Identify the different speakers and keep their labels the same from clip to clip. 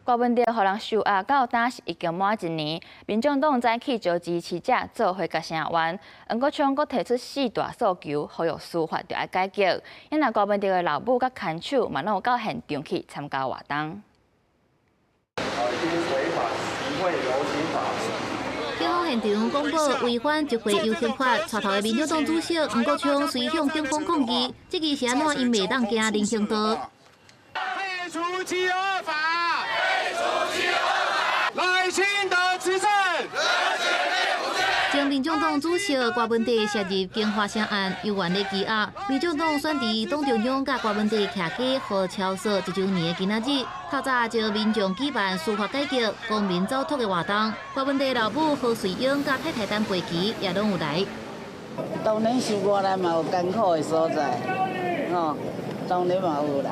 Speaker 1: 高文哲互人收押到今是已经满1年，民众党早起招支持者做回甲声援。黄国昌阁提出4大诉求，呼吁司法就要改革。因那高文哲的老母甲看守嘛，拢有到现场去参加活动。
Speaker 2: 警方现场公布违反集会游行法，带头的民众党主席黄国昌随向警方抗议，这个是安怎因袂当行人行道。
Speaker 3: 废除七二法，赖清德执政。
Speaker 2: 将民众党主席郭文哲涉入经发声案，由原咧羁押。民众党选伫党中央甲郭文哲徛假和超速1周年的今仔日，透早招民众举办司法改革、公民走脱的活动。郭文哲老母何水英甲太太陈培琪也拢有来。
Speaker 4: 当然是我来嘛有艰苦的所在，当然嘛有啦，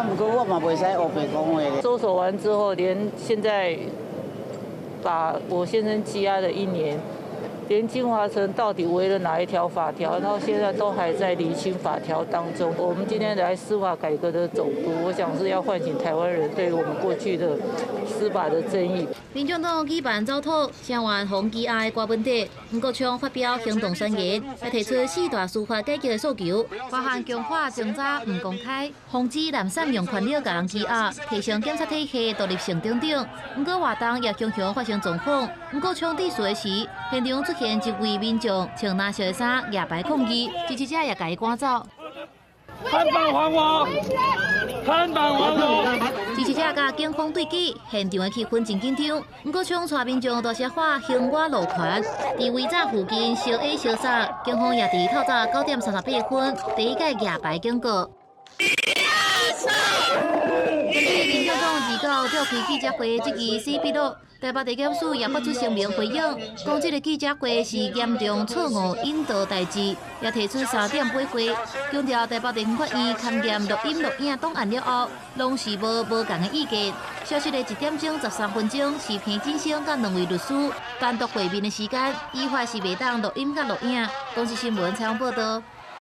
Speaker 4: 不过我嘛袂使黑白讲话的。
Speaker 5: 搜索完之后，连现在把我先生羁押了1年，连金华城到底违了哪一条法条，到现在都还在厘清法条当中。我们今天来司法改革的总督，我想是要唤醒台湾人对我们过去的司法的争议。
Speaker 2: 民众党举办走脱，声援防羁押的郭文哲，黄国昌发表行动宣言，来提出4大司法改革的诉求，包含强化侦查唔公开，防止滥散用权力甲人羁押，提升检察体系独立性等等。不过活动也常常发生状况，黄国昌伫述的时，现场出现一位民众穿蓝色的衫举牌抗议，支持者也甲伊赶走。
Speaker 3: 看板还我！看板还我！
Speaker 2: 支持者甲警方对峙，现场的气氛真紧张。黄国昌带民众大写话“兴我路权”，伫违章附近烧A烧杀，警方也伫透早9点38分第一届举牌警告。根据民众党预告召开记者会这个死笔录，台北地检署也发出声明回应，讲这个记者会是严重错误引导代志，也提出3点回归，强调台北地方法院勘验录音录影档案了后，拢是无共的意见。消息的1点钟13分钟是彭进生甲2位律师单独会面的时间，依法是袂当录音甲录影。公司新闻采访报道。